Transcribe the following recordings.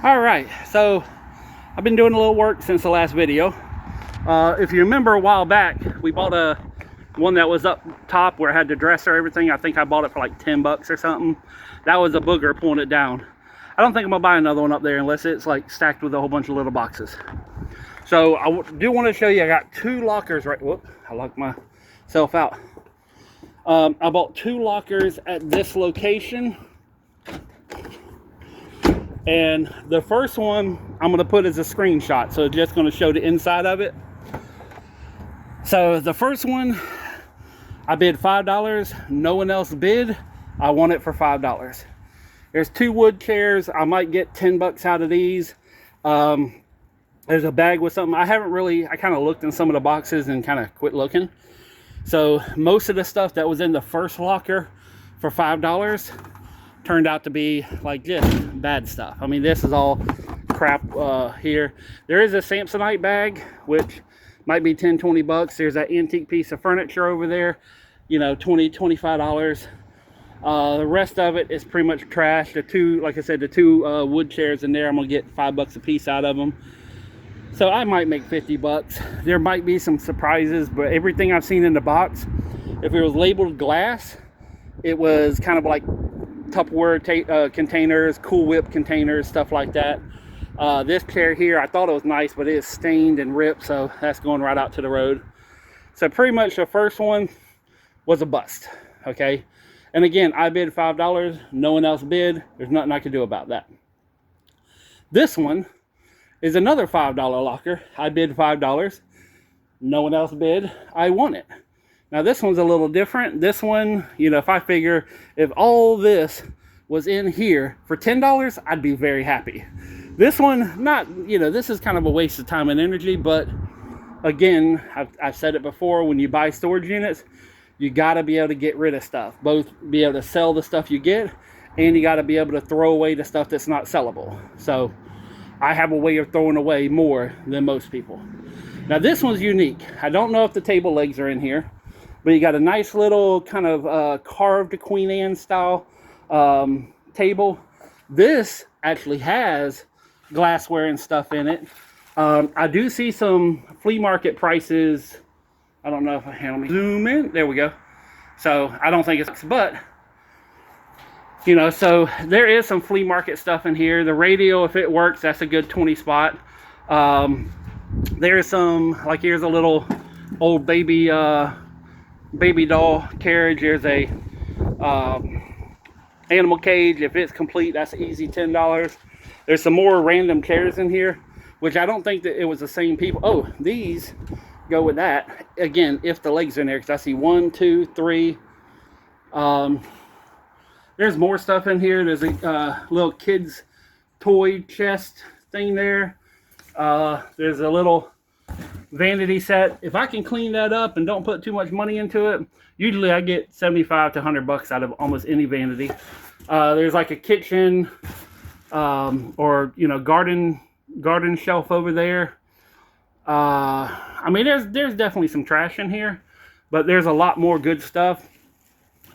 All right, so I've been doing a little work since the last video. If you remember a while back, we bought one that was up top where it had the dresser, everything. I think I bought it for like 10 bucks or something. That was a booger pulling it down. I don't think I'm gonna buy another one up there unless it's like stacked with a whole bunch of little boxes. So I do want to show you, I got two lockers right. Whoop, I locked myself out. I bought two lockers at this location. And the first one I'm going to put as a screenshot, so it's just going to show the inside of it. So the first one, I bid $5. No one else bid. I want it for $5. There's two wood chairs. I might get 10 bucks out of these. There's a bag with something. I kind of looked in some of the boxes and kind of quit looking. So most of the stuff that was in the first locker for $5 turned out to be like just bad stuff. I mean, this is all crap here. There is a Samsonite bag, which might be 10, 20 bucks. There's that antique piece of furniture over there, you know, $20, $25. The rest of it is pretty much trash. The two, like I said, the two wood chairs in there, I'm gonna get 5 bucks a piece out of them. So I might make 50 bucks. There might be some surprises, but everything I've seen in the box, if it was labeled glass, it was kind of like Tupperware containers, Cool Whip containers, stuff like that. This chair here, I thought it was nice, but it is stained and ripped, so that's going right out to the road. So pretty much the first one was a bust, okay? And again, I bid $5. No one else bid. There's nothing I can do about that. This one is another $5 locker. I bid $5. No one else bid. I want it. Now this one's a little different. This one, you know, if I figure if all this was in here for $10, I'd be very happy. This one, not, you know, this is kind of a waste of time and energy, but again, I've said it before, when you buy storage units, you got to be able to get rid of stuff. Both be able to sell the stuff you get, and you got to be able to throw away the stuff that's not sellable. So I have a way of throwing away more than most people. Now this one's unique. I don't know if the table legs are in here, but you got a nice little kind of carved Queen Anne style table. This actually has glassware and stuff in it. I do see some flea market prices. I don't know if I can zoom in. There we go. So I don't think it's, but you know, so there is some flea market stuff in here. The radio, if it works, that's a good 20 spot. There's some, like here's a little old baby doll carriage. There's a animal cage. If it's complete, that's easy $10. There's some more random chairs in here, which I don't think that it was the same people. Oh, these go with that. Again, if the legs are in there, because I see 1, 2, 3. There's more stuff in here. There's a little kids toy chest thing there. There's a little vanity set. If I can clean that up and don't put too much money into it, usually I get 75 to 100 bucks out of almost any vanity. There's like a kitchen or, you know, garden shelf over there. I mean, there's definitely some trash in here, but there's a lot more good stuff.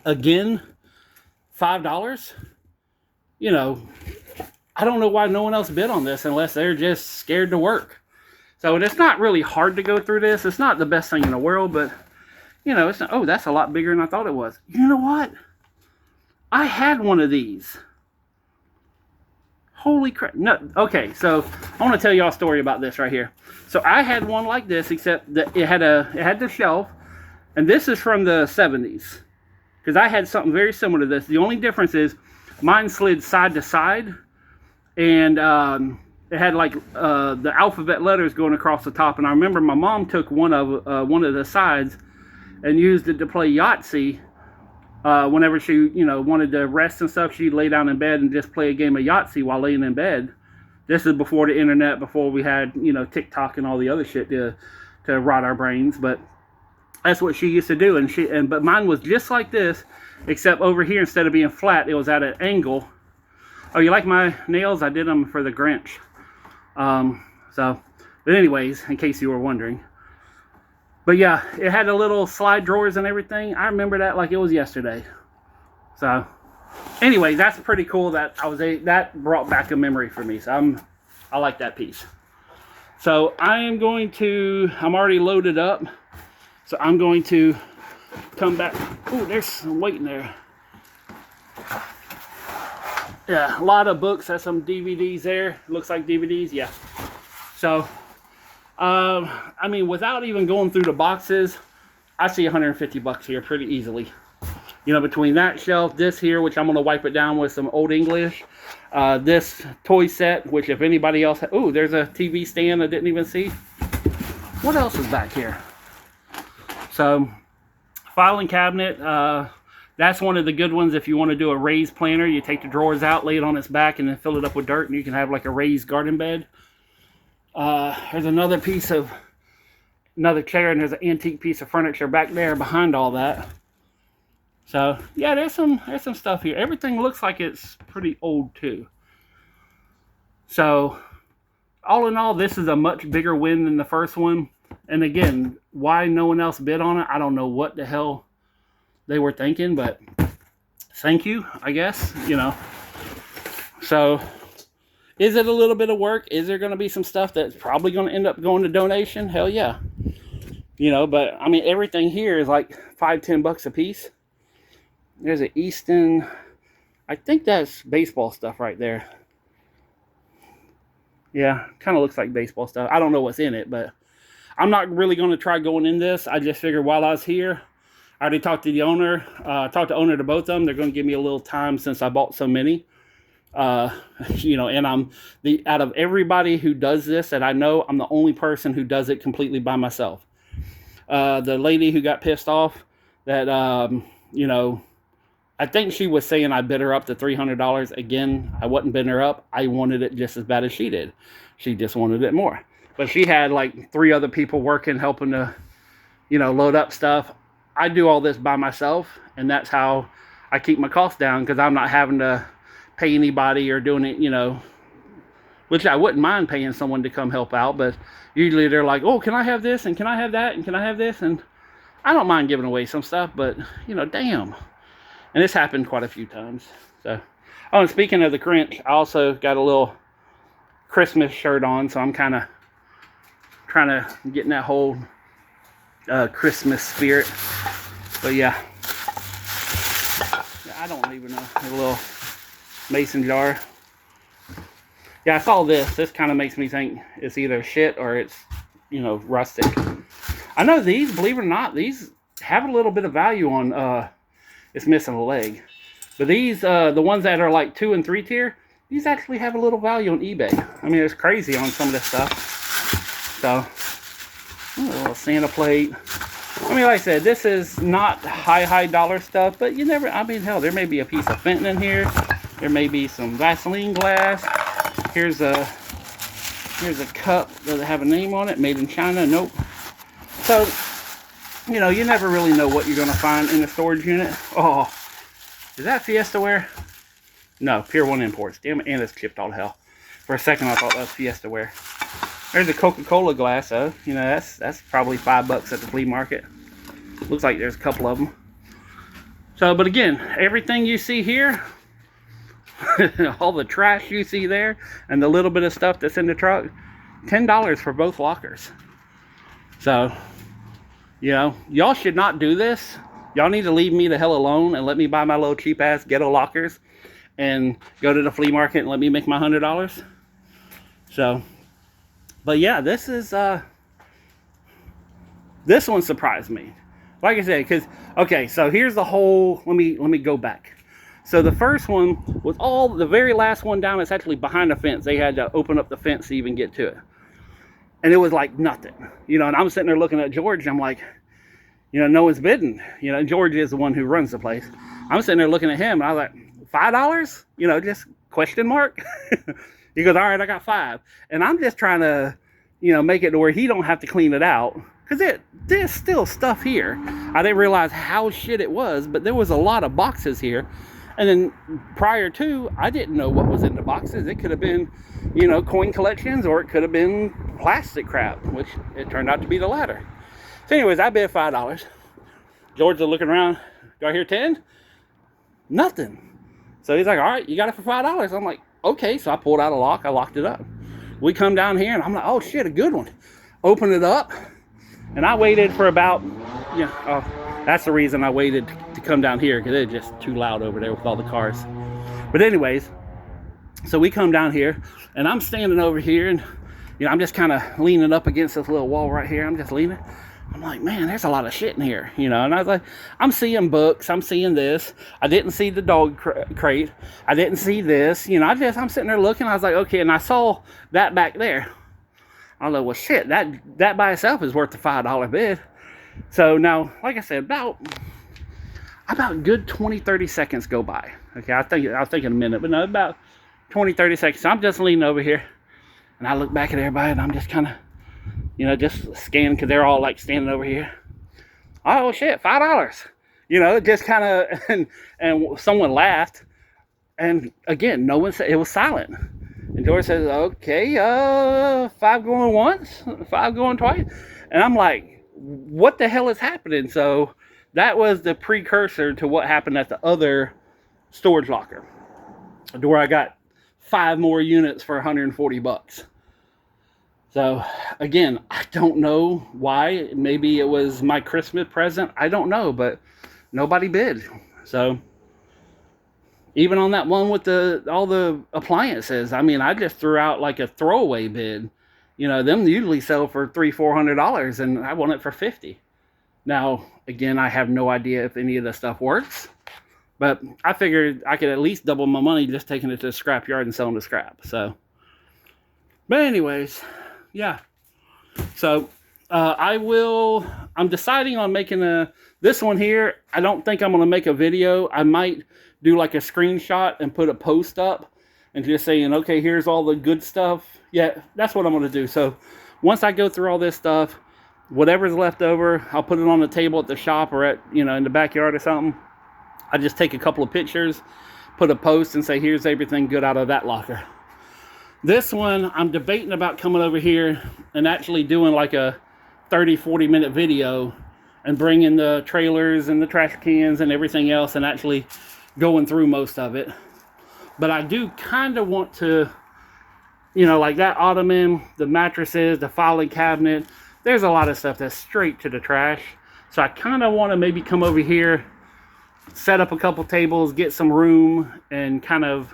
Again, $5. You know, I don't know why no one else bid on this unless they're just scared to work. So it's not really hard to go through this. It's not the best thing in the world, but you know, it's not, oh, that's a lot bigger than I thought it was. You know what? I had one of these. Holy crap. No, okay, so I want to tell y'all a story about this right here. So I had one like this, except that it had the shelf, and this is from the 70s. Because I had something very similar to this. The only difference is mine slid side to side, and it had like the alphabet letters going across the top. And I remember my mom took one of the sides and used it to play Yahtzee. Whenever she, you know, wanted to rest and stuff, she'd lay down in bed and just play a game of Yahtzee while laying in bed. This is before the internet, before we had, you know, TikTok and all the other shit to rot our brains. But that's what she used to do. But mine was just like this, except over here, instead of being flat, it was at an angle. Oh, you like my nails? I did them for the Grinch. But anyways, in case you were wondering. But yeah, it had a little slide drawers and everything. I remember that like it was yesterday. So anyway, that's pretty cool that that brought back a memory for me. So I like that piece. So I'm already loaded up. So I'm going to come back. Oh, there's some weight in there. Yeah, a lot of books. There's some DVDs there. Looks like DVDs, yeah. So, I mean, without even going through the boxes, I see 150 bucks here pretty easily. You know, between that shelf, this here, which I'm going to wipe it down with some Old English. This toy set, which if anybody else... Oh, there's a TV stand I didn't even see. What else is back here? So, filing cabinet. That's one of the good ones if you want to do a raised planter. You take the drawers out, lay it on its back, and then fill it up with dirt, and you can have like a raised garden bed. There's another chair, and there's an antique piece of furniture back there behind all that. So yeah, there's some stuff here. Everything looks like it's pretty old too. So all in all, this is a much bigger win than the first one. And again, why no one else bid on it, I don't know what the hell they were thinking, but thank you, I guess, you know. So is it a little bit of work? Is there going to be some stuff that's probably going to end up going to donation? Hell yeah. You know, but I mean, everything here is like $5-10 bucks a piece. There's an Easton. I think that's baseball stuff right there. Yeah, kind of looks like baseball stuff. I don't know what's in it, but I'm not really going to try going in this. I just figured while I was here, I already talked to the owner. Talked to the owner to both of them. They're going to give me a little time since I bought so many. You know, and out of everybody who does this that I know, I'm the only person who does it completely by myself. The lady who got pissed off that, you know, I think she was saying I bid her up to $300. Again, I wasn't bidding her up. I wanted it just as bad as she did. She just wanted it more. But she had like 3 other people working, helping to, you know, load up stuff. I do all this by myself, and that's how I keep my costs down, because I'm not having to pay anybody or doing it, you know, which I wouldn't mind paying someone to come help out, but usually they're like, oh, can I have this, and can I have that, and can I have this, and I don't mind giving away some stuff, but, you know, damn. And this happened quite a few times. So, oh, and speaking of the Grinch, I also got a little Christmas shirt on, so I'm kind of trying to get in that whole Christmas spirit. But yeah, I don't even know, a little mason jar. Yeah, I saw this. This kind of makes me think it's either shit or it's, you know, rustic. I know these, believe it or not, these have a little bit of value on, it's missing a leg. But these, the ones that are like 2 and 3 tier, these actually have a little value on eBay. I mean, it's crazy on some of this stuff. So, a little Santa plate. I mean, like I said, this is not high dollar stuff, but you never, I mean, hell, there may be a piece of Fenton in here. There may be some Vaseline glass. Here's a cup. Does it have a name on it? Made in China? Nope. So, you know, you never really know what you're going to find in the storage unit. Oh, is that Fiesta ware? No, Pier 1 Imports. Damn it, and it's chipped all to hell. For a second, I thought that was Fiesta ware. There's a Coca-Cola glass, though. You know, that's probably $5 at the flea market. Looks like there's a couple of them. So, but again, everything you see here, all the trash you see there, and the little bit of stuff that's in the truck, $10 for both lockers. So, you know, y'all should not do this. Y'all need to leave me the hell alone and let me buy my little cheap ass ghetto lockers and go to the flea market and let me make my $100. So, but yeah, this is this one surprised me. Like I said, because okay, so here's the whole. Let me go back. So the first one was the very last one down. It's actually behind the fence. They had to open up the fence to even get to it. And it was like nothing, you know, and I'm sitting there looking at George, and I'm like, you know, no one's bidding. You know, George is the one who runs the place. I'm sitting there looking at him, and I was like, $5? You know, just question mark. He goes, all right, I got 5. And I'm just trying to, you know, make it to where he don't have to clean it out. Because there's still stuff here. I didn't realize how shit it was, but there was a lot of boxes here. And then prior to, I didn't know what was in the boxes. It could have been, you know, coin collections, or it could have been plastic crap, which it turned out to be the latter. So anyways, I bid $5. George is looking around. Do I hear 10? Nothing. So he's like, all right, you got it for $5. I'm like, okay. So I pulled out a lock. I locked it up. We come down here, and I'm like, oh, shit, a good one. Open it up. And I waited for about, that's the reason I waited to come down here, because it's just too loud over there with all the cars. But anyways, so we come down here, and I'm standing over here, and I'm just kind of leaning up against this little wall right here. I'm just leaning. I'm like, man, there's a lot of shit in here, And I was like, I'm seeing books. I'm seeing this. I didn't see the dog crate. I didn't see this. I'm sitting there looking. I was like, okay, and I saw that back there. I was like, well, shit, that by itself is worth the $5 bid. So now, like I said, about good 20, 30 seconds go by. Okay, I was thinking a minute, but no, about 20, 30 seconds. So I'm just leaning over here, and I look back at everybody, and I'm just kind of, just scanning, because they're all like standing over here. Oh shit, $5. Just kind of, and someone laughed, and again, no one said, it was silent. And George says, okay, 5 going once, 5 going twice. And I'm like, what the hell is happening? So that was the precursor to what happened at the other storage locker, where I got 5 more units for $140. So again, I don't know why. Maybe it was my Christmas present. I don't know, but nobody bid. So even on that one with all the appliances, I just threw out like a throwaway bid. Them usually sell for $300-400, and I want it for $50. Now, again, I have no idea if any of this stuff works, but I figured I could at least double my money just taking it to the scrap yard and selling the scrap. So, but anyways, yeah. So I'm deciding on making this one here. I don't think I'm going to make a video. I might do like a screenshot and put a post up and just saying, okay, here's all the good stuff. Yeah, that's what I'm going to do. So once I go through all this stuff, whatever's left over, I'll put it on the table at the shop or at, in the backyard or something. I just take a couple of pictures, put a post, and say, here's everything good out of that locker. This one, I'm debating about coming over here and actually doing like a 30-40 minute video and bringing the trailers and the trash cans and everything else and actually going through most of it. But I do kind of want to, like that ottoman, the mattresses, the filing cabinet, there's a lot of stuff that's straight to the trash. So I kind of want to maybe come over here, set up a couple tables, get some room, and kind of,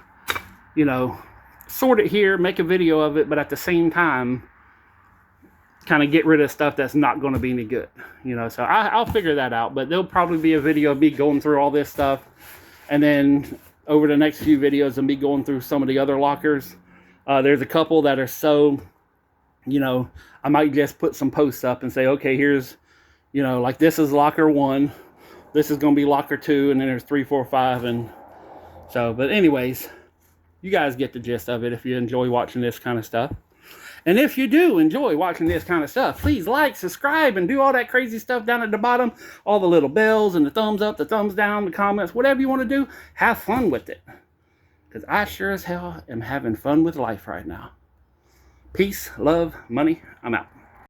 sort it here, make a video of it, but at the same time, kind of get rid of stuff that's not going to be any good. So I'll figure that out. But there'll probably be a video of me going through all this stuff. And then over the next few videos of me going through some of the other lockers. There's a couple that are so, I might just put some posts up and say, okay, here's, like this is locker 1. This is going to be locker 2. And then there's 3, 4, 5. And so, but anyways, you guys get the gist of it if you enjoy watching this kind of stuff. And if you do enjoy watching this kind of stuff, please like, subscribe, and do all that crazy stuff down at the bottom. All the little bells and the thumbs up, the thumbs down, the comments, whatever you want to do. Have fun with it. Because I sure as hell am having fun with life right now. Peace, love, money. I'm out.